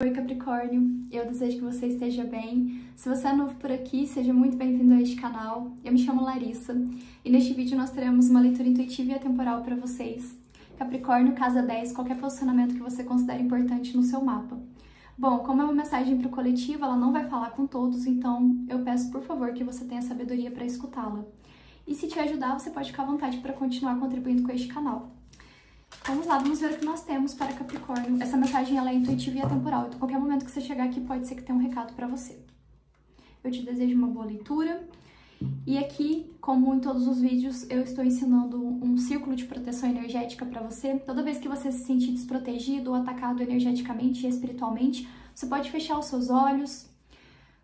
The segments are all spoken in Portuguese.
Oi Capricórnio, eu desejo que você esteja bem. Se você é novo por aqui, seja muito bem-vindo a este canal. Eu me chamo Larissa e neste vídeo nós teremos uma leitura intuitiva e atemporal para vocês. Capricórnio, casa 10, qualquer posicionamento que você considere importante no seu mapa. Bom, como é uma mensagem para o coletivo, ela não vai falar com todos, então eu peço por favor que você tenha sabedoria para escutá-la. E se te ajudar, você pode ficar à vontade para continuar contribuindo com este canal. Vamos lá, vamos ver o que nós temos para Capricórnio. Essa mensagem ela é intuitiva e atemporal, então qualquer momento que você chegar aqui pode ser que tenha um recado para você. Eu te desejo uma boa leitura. E aqui, como em todos os vídeos, eu estou ensinando um círculo de proteção energética para você. Toda vez que você se sentir desprotegido ou atacado energeticamente e espiritualmente, você pode fechar os seus olhos,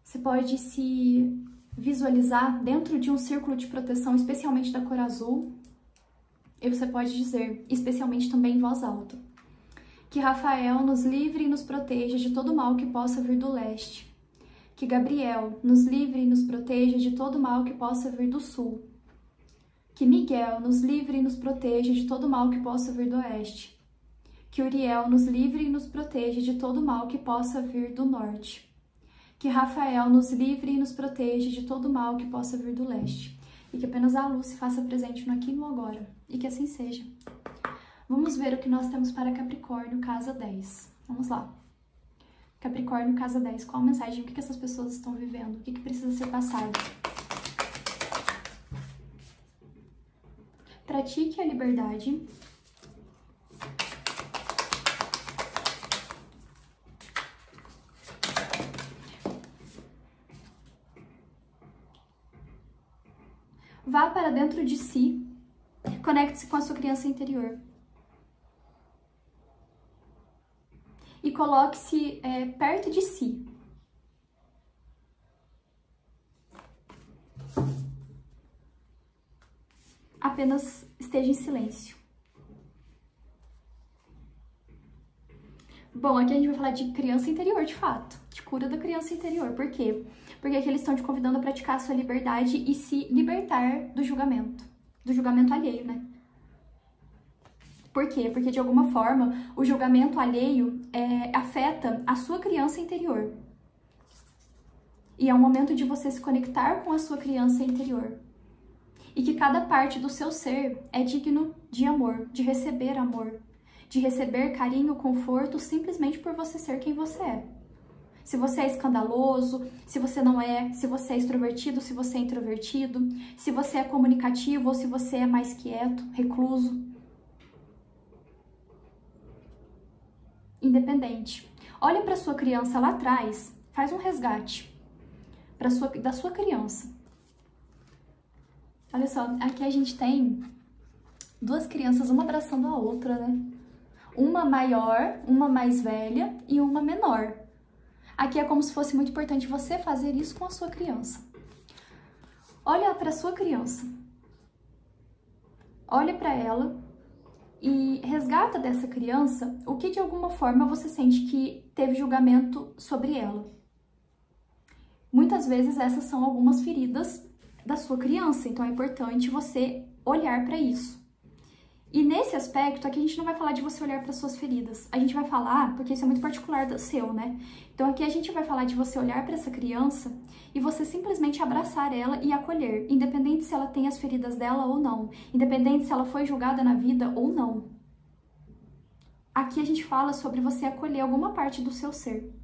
você pode se visualizar dentro de um círculo de proteção, especialmente da cor azul. E você pode dizer, especialmente também em voz alta, que Rafael nos livre e nos proteja de todo mal que possa vir do leste. Que Gabriel nos livre e nos proteja de todo mal que possa vir do sul. Que Miguel nos livre e nos proteja de todo mal que possa vir do oeste. Que Uriel nos livre e nos proteja de todo mal que possa vir do norte. Que Rafael nos livre e nos proteja de todo mal que possa vir do leste. E que apenas a luz se faça presente no aqui e no agora. E que assim seja. Vamos ver o que nós temos para Capricórnio, casa 10. Vamos lá. Capricórnio, casa 10. Qual a mensagem? O que essas pessoas estão vivendo? O que precisa ser passado? Pratique a liberdade. Vá para dentro de si, conecte-se com a sua criança interior. E coloque-se perto de si. Apenas esteja em silêncio. Bom, aqui a gente vai falar de criança interior, de fato. De cura da criança interior. Por quê? Porque aqui eles estão te convidando a praticar a sua liberdade e se libertar do julgamento alheio, né? Por quê? Porque de alguma forma o julgamento alheio afeta a sua criança interior. E é um momento de você se conectar com a sua criança interior. E que cada parte do seu ser é digno de amor, de receber carinho, conforto, simplesmente por você ser quem você é. Se você é escandaloso, se você não é, se você é extrovertido, se você é introvertido, se você é comunicativo ou se você é mais quieto, recluso. Independente. Olha para sua criança lá atrás, faz um resgate da sua criança. Olha só, aqui a gente tem duas crianças, uma abraçando a outra, né? Uma maior, uma mais velha e uma menor. Aqui é como se fosse muito importante você fazer isso com a sua criança. Olha para a sua criança. Olha para ela e resgata dessa criança o que de alguma forma você sente que teve julgamento sobre ela. Muitas vezes essas são algumas feridas da sua criança, então é importante você olhar para isso. E nesse aspecto, aqui a gente não vai falar de você olhar para suas feridas. A gente vai falar, porque isso é muito particular do seu, né? Então aqui a gente vai falar de você olhar para essa criança e você simplesmente abraçar ela e acolher, independente se ela tem as feridas dela ou não, independente se ela foi julgada na vida ou não. Aqui a gente fala sobre você acolher alguma parte do seu ser,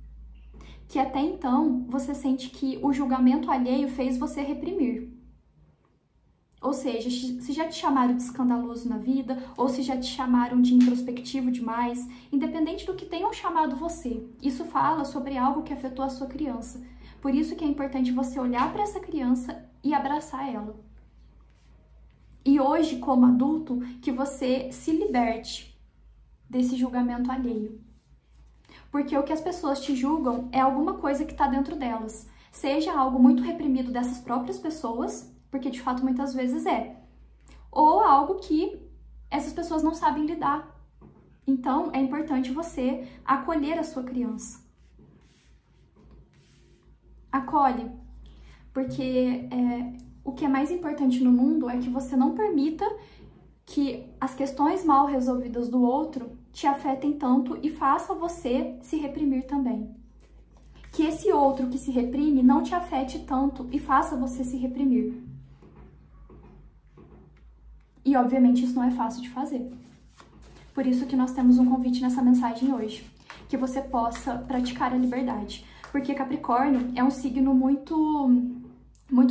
que até então você sente que o julgamento alheio fez você reprimir. Ou seja, se já te chamaram de escandaloso na vida, ou se já te chamaram de introspectivo demais, independente do que tenham chamado você, isso fala sobre algo que afetou a sua criança. Por isso que é importante você olhar para essa criança e abraçar ela. E hoje, como adulto, que você se liberte desse julgamento alheio. Porque o que as pessoas te julgam é alguma coisa que está dentro delas. Seja algo muito reprimido dessas próprias pessoas, porque de fato muitas vezes ou algo que essas pessoas não sabem lidar. Então é importante você acolher a sua criança. Acolhe, porque o que é mais importante no mundo é que você não permita que as questões mal resolvidas do outro te afetem tanto e faça você se reprimir também. Que esse outro que se reprime não te afete tanto e faça você se reprimir. E, obviamente, isso não é fácil de fazer. Por isso que nós temos um convite nessa mensagem hoje. Que você possa praticar a liberdade. Porque Capricórnio é um signo muito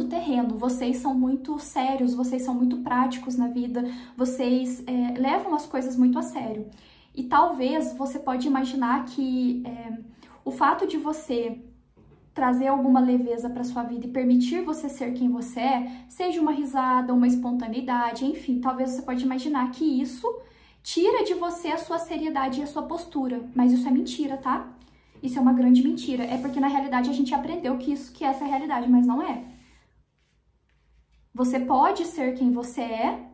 terreno. Vocês são muito sérios, vocês são muito práticos na vida. Vocês levam as coisas muito a sério. E talvez você pode imaginar que o fato de você trazer alguma leveza para sua vida e permitir você ser quem você é, seja uma risada, uma espontaneidade, enfim, talvez você pode imaginar que isso tira de você a sua seriedade e a sua postura, mas isso é mentira, tá? Isso é uma grande mentira, é porque na realidade a gente aprendeu que essa é a realidade, mas não é. Você pode ser quem você é,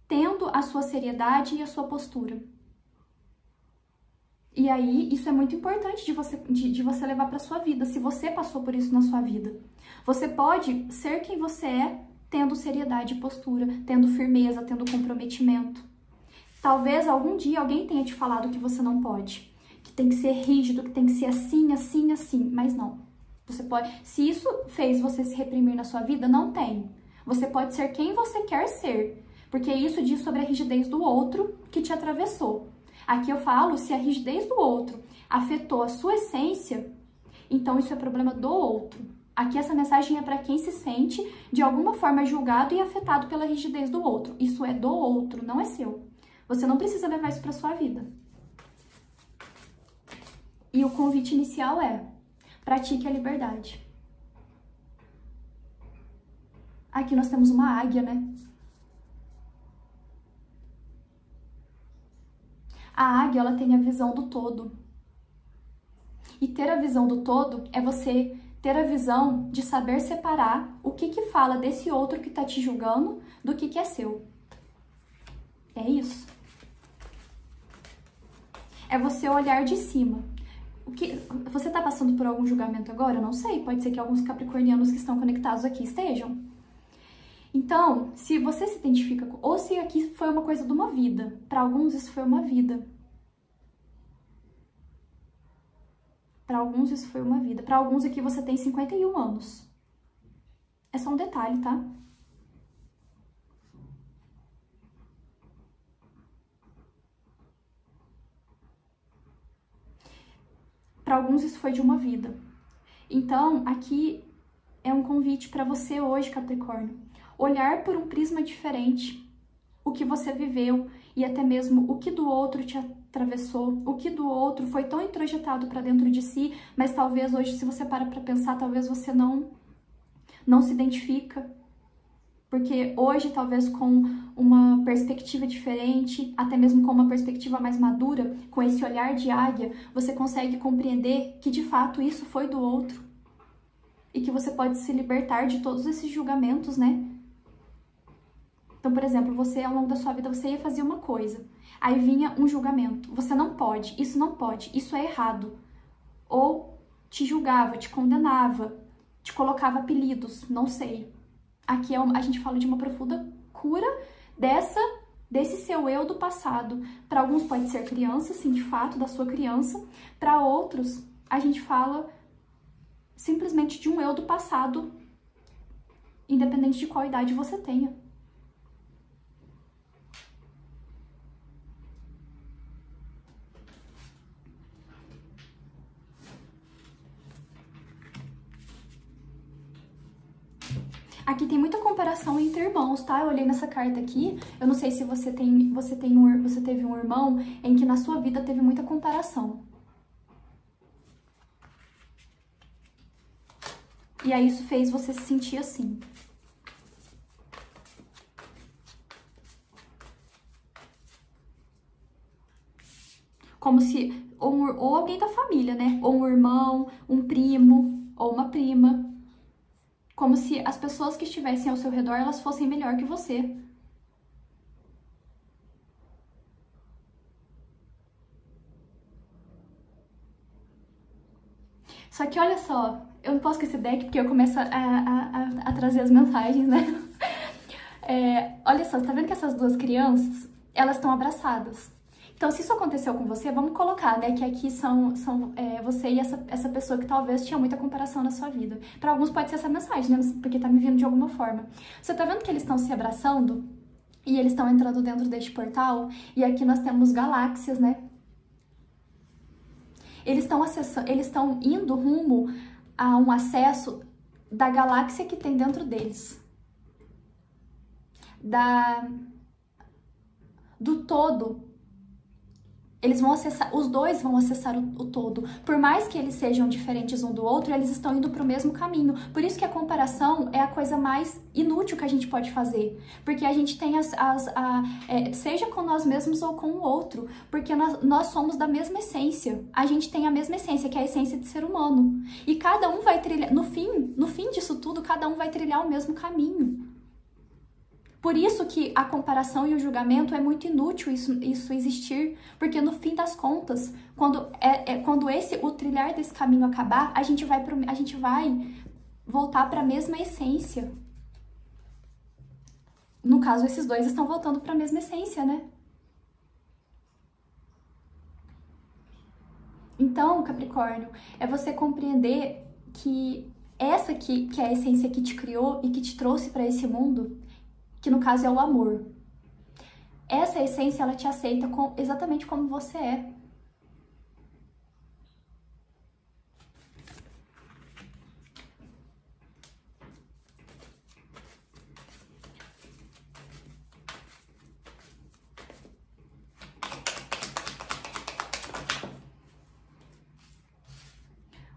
tendo a sua seriedade e a sua postura. E aí, isso é muito importante de você levar para sua vida, se você passou por isso na sua vida. Você pode ser quem você é, tendo seriedade e postura, tendo firmeza, tendo comprometimento. Talvez algum dia alguém tenha te falado que você não pode, que tem que ser rígido, que tem que ser assim, assim, assim, mas não. Você pode, se isso fez você se reprimir na sua vida, não tem. Você pode ser quem você quer ser, porque isso diz sobre a rigidez do outro que te atravessou. Aqui eu falo, se a rigidez do outro afetou a sua essência, então isso é problema do outro. Aqui essa mensagem é para quem se sente de alguma forma julgado e afetado pela rigidez do outro. Isso é do outro, não é seu. Você não precisa levar isso para sua vida. E o convite inicial é: pratique a liberdade. Aqui nós temos uma águia, né? A águia, ela tem a visão do todo. E ter a visão do todo é você ter a visão de saber separar o que fala desse outro que tá te julgando do que é seu. É isso. É você olhar de cima. Você tá passando por algum julgamento agora? Eu não sei, pode ser que alguns capricornianos que estão conectados aqui estejam. Então, se você se identifica, ou se aqui foi uma coisa de uma vida, para alguns isso foi uma vida. Para alguns isso foi uma vida. Para alguns aqui você tem 51 anos. É só um detalhe, tá? Para alguns isso foi de uma vida. Então, aqui é um convite para você hoje, Capricórnio. Olhar por um prisma diferente o que você viveu e até mesmo o que do outro te atravessou, o que do outro foi tão introjetado para dentro de si, mas talvez hoje, se você para pensar, talvez você não se identifica. Porque hoje, talvez com uma perspectiva diferente, até mesmo com uma perspectiva mais madura, com esse olhar de águia, você consegue compreender que de fato isso foi do outro. E que você pode se libertar de todos esses julgamentos, né? Então, por exemplo, você ao longo da sua vida, você ia fazer uma coisa, aí vinha um julgamento. Você não pode, isso é errado. Ou te julgava, te condenava, te colocava apelidos, não sei. Aqui a gente fala de uma profunda cura desse seu eu do passado. Para alguns pode ser criança, sim, de fato, da sua criança. Para outros, a gente fala simplesmente de um eu do passado, independente de qual idade você tenha. Aqui tem muita comparação entre irmãos, tá? Eu olhei nessa carta aqui, eu não sei se você teve um irmão em que na sua vida teve muita comparação. E aí isso fez você se sentir assim. Como se, ou alguém da família, né? Ou um irmão, um primo, ou uma prima. Como se as pessoas que estivessem ao seu redor, elas fossem melhor que você. Só que olha só, eu não posso com esse deck porque eu começo a trazer as mensagens, né? Olha só, tá vendo que essas duas crianças, elas estão abraçadas. Então, se isso aconteceu com você, vamos colocar, né, que aqui são você e essa pessoa que talvez tinha muita comparação na sua vida. Para alguns pode ser essa mensagem, né, porque tá me vindo de alguma forma. Você tá vendo que eles estão se abraçando e eles estão entrando dentro deste portal? E aqui nós temos galáxias, né? Eles estão indo rumo a um acesso da galáxia que tem dentro deles. Do todo. Eles vão acessar, os dois vão acessar o todo. Por mais que eles sejam diferentes um do outro, eles estão indo para o mesmo caminho. Por isso que a comparação é a coisa mais inútil que a gente pode fazer. Porque a gente tem seja com nós mesmos ou com o outro. Porque nós somos da mesma essência. A gente tem a mesma essência, que é a essência de ser humano. E cada um vai trilhar, no fim disso tudo, cada um vai trilhar o mesmo caminho. Por isso que a comparação e o julgamento é muito inútil isso existir, porque no fim das contas, quando o trilhar desse caminho acabar, a gente vai voltar para a mesma essência. No caso, esses dois estão voltando para a mesma essência, né? Então, Capricórnio, é você compreender que essa que é a essência que te criou e que te trouxe para esse mundo, que no caso é o amor. Essa essência, ela te aceita exatamente como você é.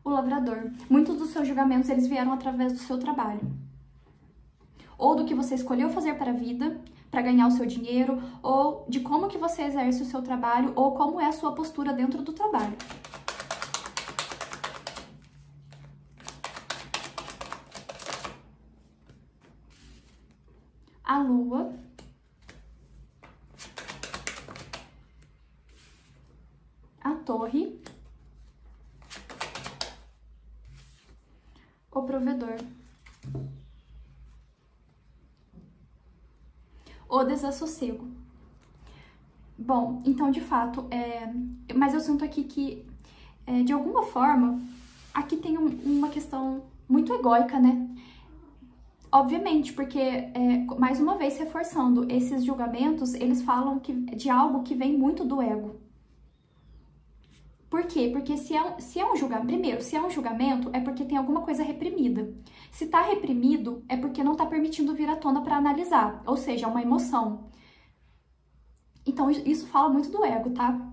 O lavrador. Muitos dos seus julgamentos, eles vieram através do seu trabalho. Ou do que você escolheu fazer para a vida, para ganhar o seu dinheiro, ou de como que você exerce o seu trabalho, ou como é a sua postura dentro do trabalho. A lua. A torre. O provedor. O desassossego. Bom, então, de fato, mas eu sinto aqui que, de alguma forma, aqui tem uma questão muito egóica, né? Obviamente, porque, mais uma vez, reforçando, esses julgamentos, eles falam de algo que vem muito do ego. Por quê? Porque se é um julgamento, primeiro, se é um julgamento, é porque tem alguma coisa reprimida. Se tá reprimido, é porque não tá permitindo vir à tona para analisar, ou seja, é uma emoção. Então, isso fala muito do ego, tá?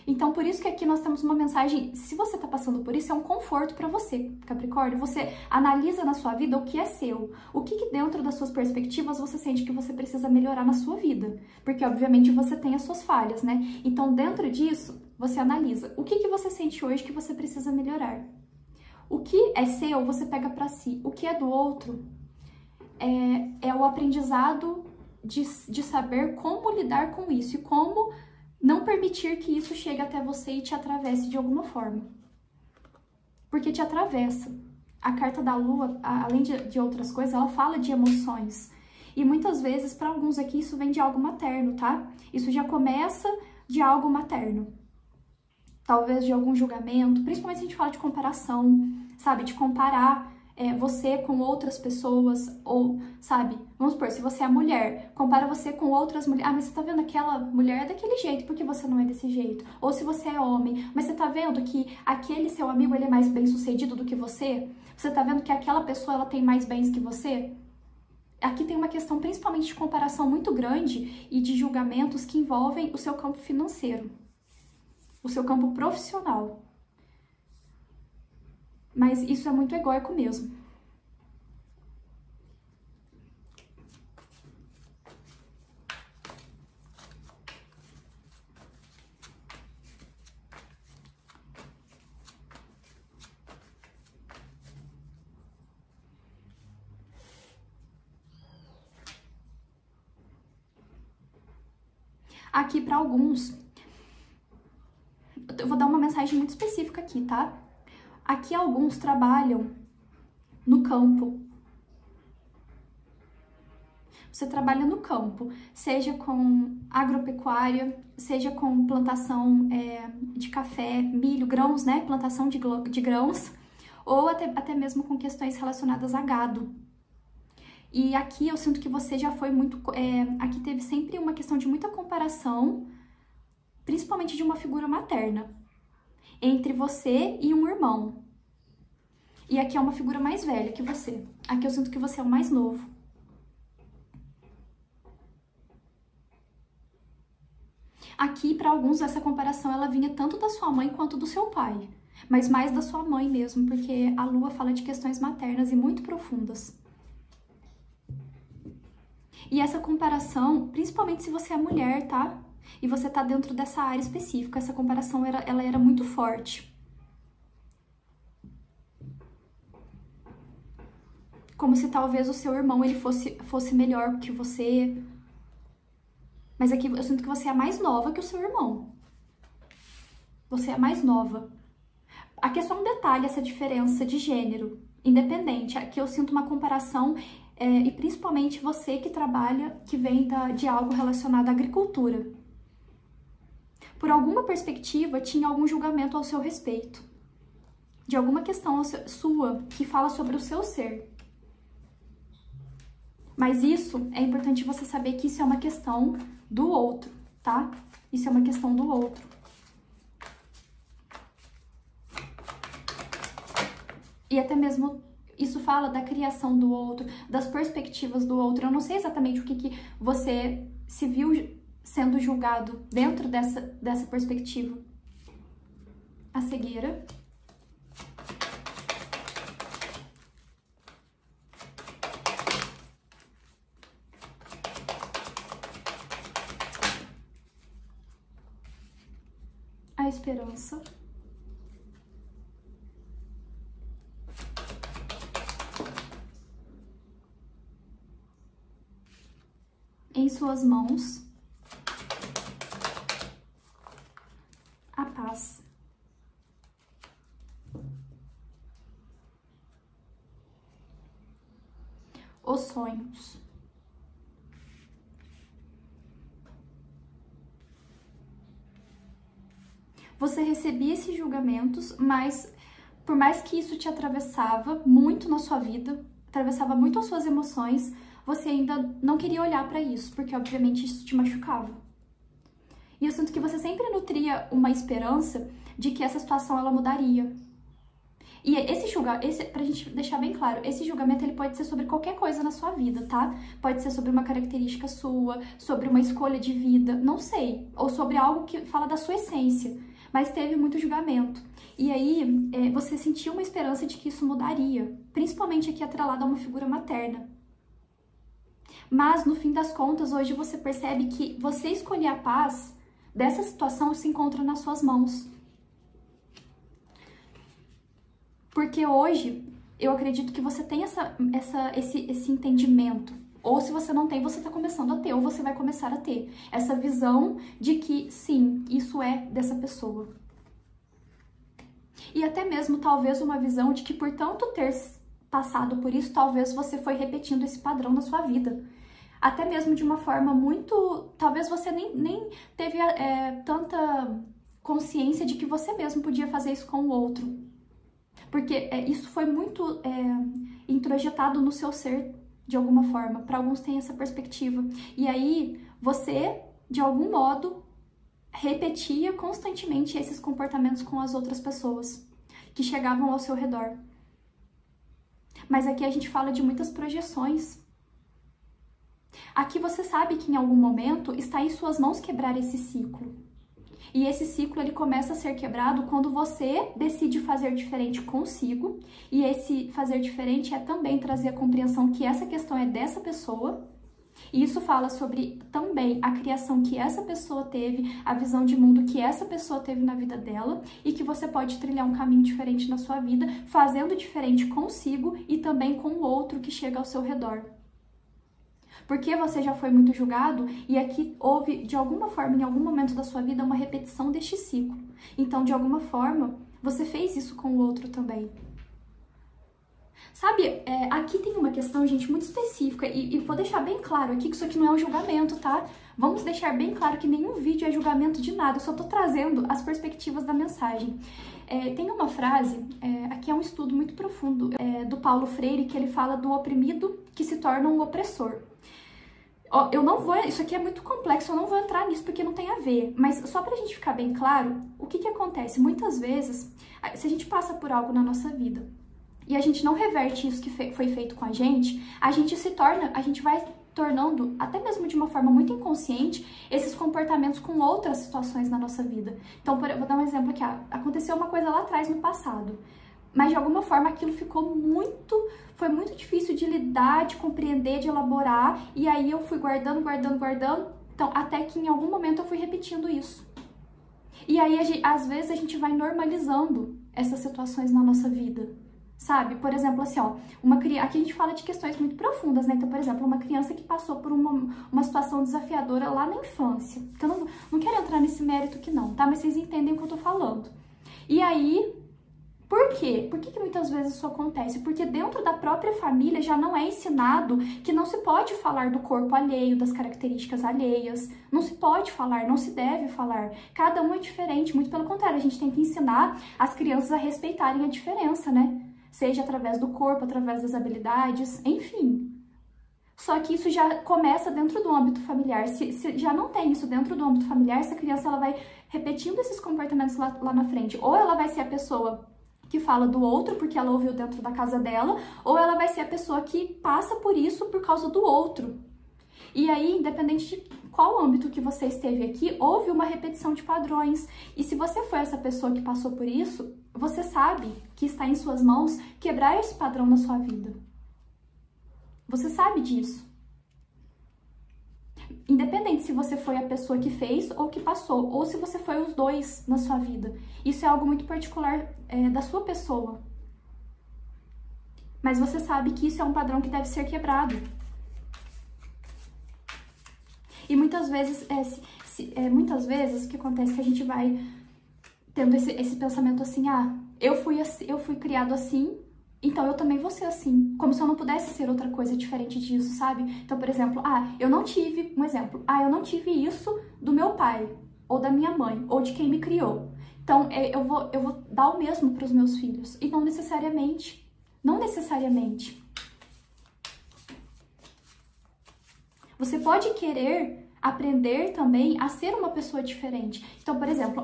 Então, por isso que aqui nós temos uma mensagem, se você tá passando por isso, é um conforto para você, Capricórnio. Você analisa na sua vida o que é seu, o que dentro das suas perspectivas você sente que você precisa melhorar na sua vida. Porque, obviamente, você tem as suas falhas, né? Então, dentro disso, você analisa o que você sente hoje que você precisa melhorar. O que é seu, você pega para si. O que é do outro é o aprendizado de saber como lidar com isso e como não permitir que isso chegue até você e te atravesse de alguma forma. Porque te atravessa. A carta da lua, além de outras coisas, ela fala de emoções. E muitas vezes, para alguns aqui, isso vem de algo materno, tá? Isso já começa de algo materno. Talvez de algum julgamento, principalmente se a gente fala de comparação, sabe? De comparar você com outras pessoas, ou, sabe? Vamos supor, se você é mulher, compara você com outras mulheres. Ah, mas você tá vendo aquela mulher daquele jeito, por que você não é desse jeito? Ou se você é homem, mas você tá vendo que aquele seu amigo, ele é mais bem sucedido do que você? Você tá vendo que aquela pessoa, ela tem mais bens que você? Aqui tem uma questão principalmente de comparação muito grande e de julgamentos que envolvem o seu campo financeiro, o seu campo profissional. Mas isso é muito egóico mesmo. Aqui, para alguns, eu vou dar uma mensagem muito específica aqui, tá? Aqui alguns trabalham no campo. você trabalha no campo, seja com agropecuária, seja com plantação de café, milho, grãos, né? Plantação de grãos, ou até mesmo com questões relacionadas a gado. E aqui eu sinto que você já foi muito... aqui teve sempre uma questão de muita comparação, principalmente de uma figura materna, entre você e um irmão. E aqui é uma figura mais velha que você. Aqui eu sinto que você é o mais novo. Aqui, para alguns, essa comparação ela vinha tanto da sua mãe quanto do seu pai. Mas mais da sua mãe mesmo, porque a lua fala de questões maternas e muito profundas. E essa comparação, principalmente se você é mulher, tá? E você tá dentro dessa área específica, essa comparação ela era muito forte. Como se talvez o seu irmão ele fosse melhor que você. Mas aqui eu sinto que você é mais nova que o seu irmão. Você é mais nova. Aqui é só um detalhe, essa diferença de gênero, independente. Aqui eu sinto uma comparação, e principalmente você que trabalha, que vem de algo relacionado à agricultura. Por alguma perspectiva, tinha algum julgamento ao seu respeito. De alguma questão sua que fala sobre o seu ser. Mas isso, é importante você saber que isso é uma questão do outro, tá? Isso é uma questão do outro. E até mesmo isso fala da criação do outro, das perspectivas do outro. Eu não sei exatamente o que você se viu sendo julgado dentro dessa perspectiva. A cegueira. A esperança. Em suas mãos. A paz. Os sonhos. Você recebia esses julgamentos, mas por mais que isso te atravessava muito na sua vida, atravessava muito as suas emoções, você ainda não queria olhar para isso, porque obviamente isso te machucava. E eu sinto que você sempre nutria uma esperança de que essa situação ela mudaria. E pra gente deixar bem claro, esse julgamento ele pode ser sobre qualquer coisa na sua vida, tá? Pode ser sobre uma característica sua, sobre uma escolha de vida, não sei, ou sobre algo que fala da sua essência. Mas teve muito julgamento. E aí, você sentiu uma esperança de que isso mudaria, principalmente aqui atrelado a uma figura materna. Mas, no fim das contas, hoje você percebe que você escolher a paz dessa situação se encontra nas suas mãos. Porque hoje, eu acredito que você tem esse entendimento. Ou se você não tem, você está começando a ter, ou você vai começar a ter. Essa visão de que, sim, isso é dessa pessoa. E até mesmo, talvez, uma visão de que por tanto ter passado por isso, talvez você foi repetindo esse padrão na sua vida. Até mesmo de uma forma muito... Talvez você nem teve tanta consciência de que você mesmo podia fazer isso com o outro. Porque isso foi muito introjetado no seu ser, de alguma forma. Para alguns tem essa perspectiva. E aí, você, de algum modo, repetia constantemente esses comportamentos com as outras pessoas que chegavam ao seu redor. Mas aqui a gente fala de muitas projeções. Aqui você sabe que em algum momento está em suas mãos quebrar esse ciclo. E esse ciclo ele começa a ser quebrado quando você decide fazer diferente consigo. E esse fazer diferente é também trazer a compreensão que essa questão é dessa pessoa. E isso fala sobre também a criação que essa pessoa teve, a visão de mundo que essa pessoa teve na vida dela e que você pode trilhar um caminho diferente na sua vida, fazendo diferente consigo e também com o outro que chega ao seu redor. Porque você já foi muito julgado e aqui houve, de alguma forma, em algum momento da sua vida, uma repetição deste ciclo. Então, de alguma forma, você fez isso com o outro também. Sabe, aqui tem uma questão, gente, muito específica, e vou deixar bem claro aqui que isso aqui não é um julgamento, tá? Vamos deixar bem claro que nenhum vídeo é julgamento de nada, eu só tô trazendo as perspectivas da mensagem. Tem uma frase, aqui é um estudo muito profundo, do Paulo Freire, que ele fala do oprimido que se torna um opressor. Ó, eu não vou, isso aqui é muito complexo, eu não vou entrar nisso porque não tem a ver, mas só pra gente ficar bem claro, o que que acontece? Muitas vezes, se a gente passa por algo na nossa vida, e a gente não reverte isso que foi feito com a gente vai tornando, até mesmo de uma forma muito inconsciente, esses comportamentos com outras situações na nossa vida. Então, vou dar um exemplo aqui, aconteceu uma coisa lá atrás no passado, mas de alguma forma aquilo foi muito difícil de lidar, de compreender, de elaborar, e aí eu fui guardando, então até que em algum momento eu fui repetindo isso. E aí, às vezes, a gente vai normalizando essas situações na nossa vida. Sabe? Por exemplo, assim, ó, aqui a gente fala de questões muito profundas, né? Então, por exemplo, uma criança que passou por uma situação desafiadora lá na infância. Que eu não quero entrar nesse mérito aqui não, tá? Mas vocês entendem o que eu tô falando. E aí, por quê? Por que muitas vezes isso acontece? Porque dentro da própria família já não é ensinado que não se pode falar do corpo alheio, das características alheias. Não se pode falar, não se deve falar. Cada um é diferente, muito pelo contrário, a gente tem que ensinar as crianças a respeitarem a diferença, né? Seja através do corpo, através das habilidades, enfim. Só que isso já começa dentro do âmbito familiar. Se já não tem isso dentro do âmbito familiar, essa criança ela vai repetindo esses comportamentos lá na frente. Ou ela vai ser a pessoa que fala do outro porque ela ouviu dentro da casa dela, ou ela vai ser a pessoa que passa por isso por causa do outro. E aí, independente de qual âmbito que você esteve aqui, houve uma repetição de padrões. E se você foi essa pessoa que passou por isso, você sabe que está em suas mãos quebrar esse padrão na sua vida. Você sabe disso. Independente se você foi a pessoa que fez ou que passou, ou se você foi os dois na sua vida. Isso é algo muito particular da sua pessoa. Mas você sabe que isso é um padrão que deve ser quebrado. E muitas vezes, o que acontece é que a gente vai tendo esse pensamento assim, eu fui criado assim, então eu também vou ser assim. Como se eu não pudesse ser outra coisa diferente disso, sabe? Então, por exemplo, eu não tive isso do meu pai, ou da minha mãe, ou de quem me criou. Então, eu vou dar o mesmo para os meus filhos. E não necessariamente. Você pode querer aprender também a ser uma pessoa diferente. Então, por exemplo,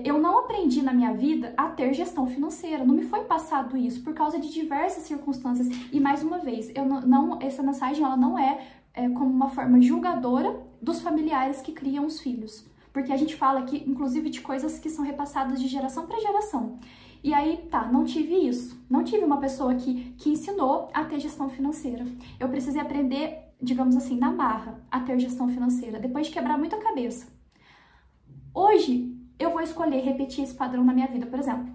eu não aprendi na minha vida a ter gestão financeira. Não me foi passado isso por causa de diversas circunstâncias. E mais uma vez, essa mensagem ela não é como uma forma julgadora dos familiares que criam os filhos. Porque a gente fala aqui, inclusive, de coisas que são repassadas de geração para geração. E aí, não tive isso. Não tive uma pessoa que ensinou a ter gestão financeira. Eu precisei aprender, digamos assim, na marra, a ter gestão financeira, depois de quebrar muito a cabeça. Hoje, eu vou escolher repetir esse padrão na minha vida. Por exemplo,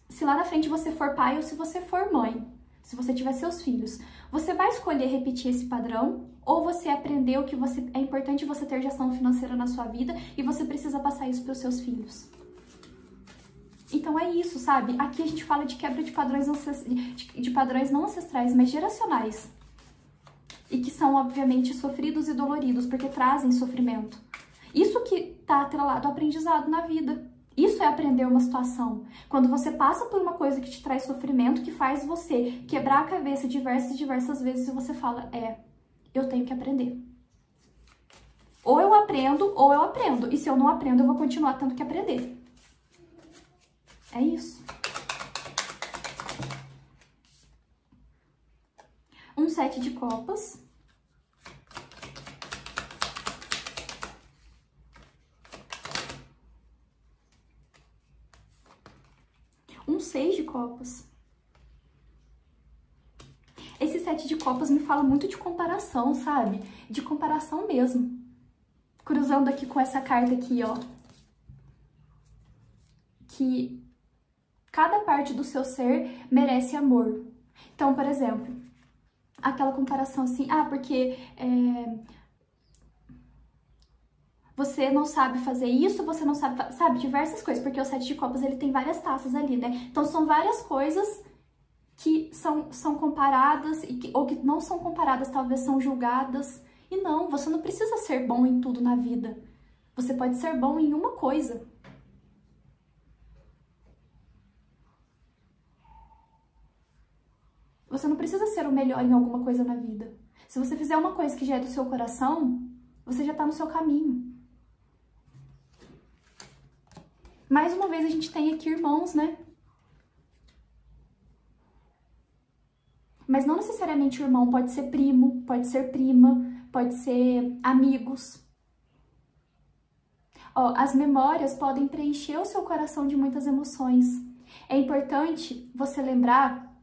se lá na frente você for pai ou se você for mãe, se você tiver seus filhos, você vai escolher repetir esse padrão ou você aprendeu que é importante você ter gestão financeira na sua vida e você precisa passar isso para os seus filhos? Então é isso, sabe? Aqui a gente fala de quebra de padrões, de padrões não ancestrais, mas geracionais. E que são, obviamente, sofridos e doloridos, porque trazem sofrimento. Isso que está atrelado ao aprendizado na vida. Isso é aprender uma situação. Quando você passa por uma coisa que te traz sofrimento, que faz você quebrar a cabeça diversas vezes, e você fala, eu tenho que aprender. Ou eu aprendo. E se eu não aprendo, eu vou continuar tendo que aprender. É isso. Um 7 de copas. Um 6 de copas. Esse 7 de copas me fala muito de comparação, sabe? De comparação mesmo. Cruzando aqui com essa carta aqui, ó. Que cada parte do seu ser merece amor. Então, por exemplo, aquela comparação assim, porque você não sabe fazer isso, você não sabe diversas coisas, porque o 7 de copas ele tem várias taças ali, né? Então são várias coisas que são comparadas, ou que não são comparadas, talvez são julgadas. E não, você não precisa ser bom em tudo na vida. Você pode ser bom em uma coisa. Você não precisa ser o melhor em alguma coisa na vida. Se você fizer uma coisa que já é do seu coração, você já está no seu caminho. Mais uma vez a gente tem aqui irmãos, né? Mas não necessariamente o irmão, pode ser primo, pode ser prima, pode ser amigos. Ó, as memórias podem preencher o seu coração de muitas emoções. É importante você lembrar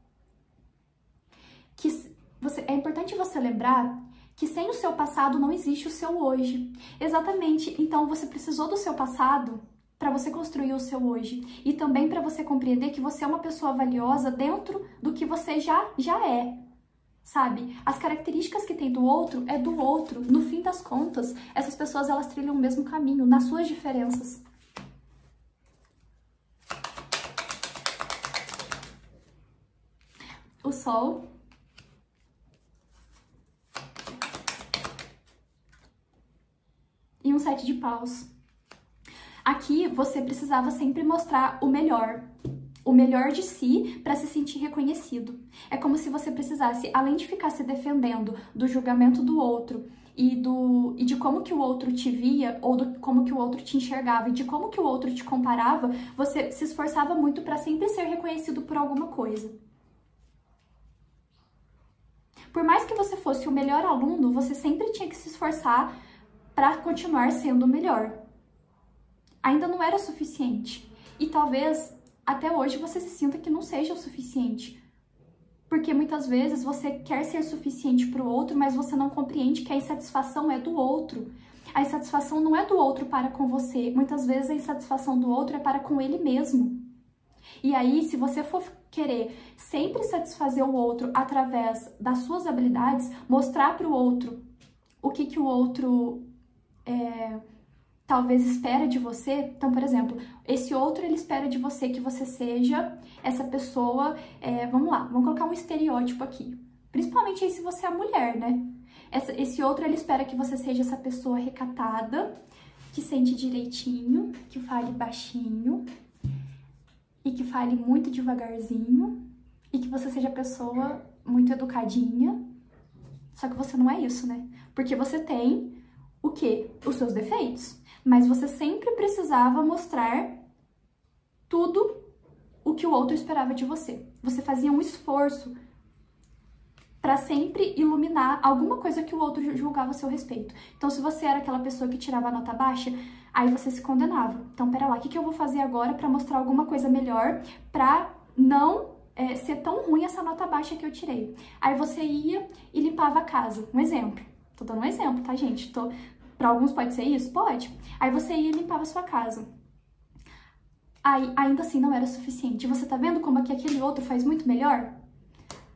que sem o seu passado não existe o seu hoje. Exatamente. Então você precisou do seu passado para você construir o seu hoje. E também para você compreender que você é uma pessoa valiosa dentro do que você já é. Sabe? As características que tem do outro é do outro. No fim das contas, essas pessoas elas trilham o mesmo caminho, nas suas diferenças. O Sol. E um 7 de paus. Aqui você precisava sempre mostrar o melhor de si para se sentir reconhecido. É como se você precisasse, além de ficar se defendendo do julgamento do outro e de como que o outro te via, ou como que o outro te enxergava e de como que o outro te comparava, você se esforçava muito para sempre ser reconhecido por alguma coisa. Por mais que você fosse o melhor aluno, você sempre tinha que se esforçar para continuar sendo o melhor. Ainda não era suficiente. E talvez até hoje você se sinta que não seja o suficiente. Porque muitas vezes você quer ser suficiente para o outro, mas você não compreende que a insatisfação é do outro. A insatisfação não é do outro para com você. Muitas vezes a insatisfação do outro é para com ele mesmo. E aí, se você for querer sempre satisfazer o outro através das suas habilidades, mostrar para o outro o que o outro talvez espera de você. Então, por exemplo, esse outro ele espera de você que você seja essa pessoa, vamos lá, vamos colocar um estereótipo aqui. Principalmente aí se você é mulher, né? Esse outro ele espera que você seja essa pessoa recatada, que sente direitinho, que fale baixinho e que fale muito devagarzinho e que você seja a pessoa muito educadinha. Só que você não é isso, né? Porque você tem o quê? Os seus defeitos. Mas você sempre precisava mostrar tudo o que o outro esperava de você. Você fazia um esforço para sempre iluminar alguma coisa que o outro julgava a seu respeito. Então, se você era aquela pessoa que tirava a nota baixa, aí você se condenava. Então, pera lá, o que eu vou fazer agora para mostrar alguma coisa melhor para não ser tão ruim essa nota baixa que eu tirei? Aí você ia e limpava a casa. Um exemplo. Tô dando um exemplo, tá, gente? Para alguns pode ser isso? Pode. Aí você ia e limpava a sua casa. Aí, ainda assim, não era suficiente. Você tá vendo como que aquele outro faz muito melhor?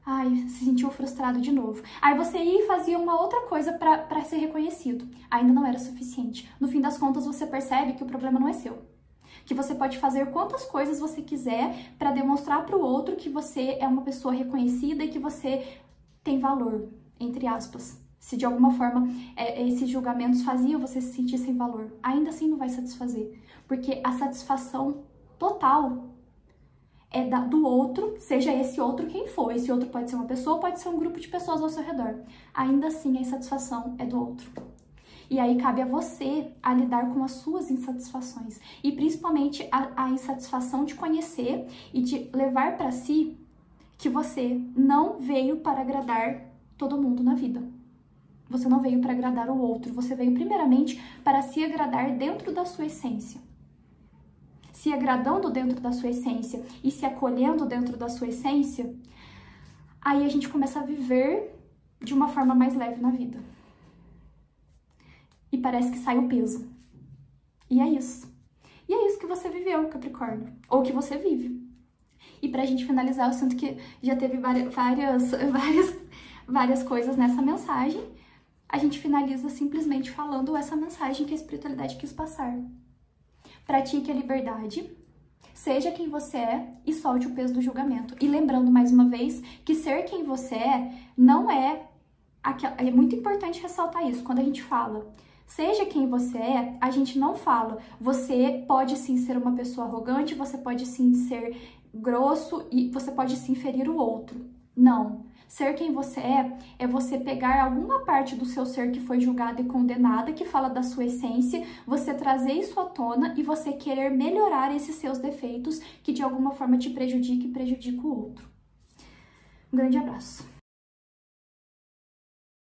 Ai, se sentiu frustrado de novo. Aí você ia e fazia uma outra coisa para ser reconhecido. Ainda não era suficiente. No fim das contas, você percebe que o problema não é seu. Que você pode fazer quantas coisas você quiser para demonstrar para o outro que você é uma pessoa reconhecida e que você tem valor, entre aspas. Se de alguma forma esses julgamentos faziam você se sentir sem valor, ainda assim não vai satisfazer. Porque a satisfação total é do outro, seja esse outro quem for. Esse outro pode ser uma pessoa, pode ser um grupo de pessoas ao seu redor. Ainda assim a insatisfação é do outro. E aí cabe a você a lidar com as suas insatisfações. E principalmente a insatisfação de conhecer e de levar para si que você não veio para agradar todo mundo na vida. Você não veio para agradar o outro, você veio primeiramente para se agradar dentro da sua essência. Se agradando dentro da sua essência e se acolhendo dentro da sua essência, aí a gente começa a viver de uma forma mais leve na vida. E parece que sai o peso. E é isso. E é isso que você viveu, Capricórnio. Ou que você vive. E pra gente finalizar, eu sinto que já teve várias coisas nessa mensagem. A gente finaliza simplesmente falando essa mensagem que a espiritualidade quis passar. Pratique a liberdade, Seja quem você é e solte o peso do julgamento. E lembrando mais uma vez que ser quem você é não é... É muito importante ressaltar isso quando a gente fala. Seja quem você é, a gente não fala. Você pode sim ser uma pessoa arrogante, você pode sim ser grosso e você pode sim ferir o outro. Não. Ser quem você é você pegar alguma parte do seu ser que foi julgada e condenada, que fala da sua essência, você trazer isso à tona e você querer melhorar esses seus defeitos que de alguma forma te prejudica e prejudica o outro. Um grande abraço.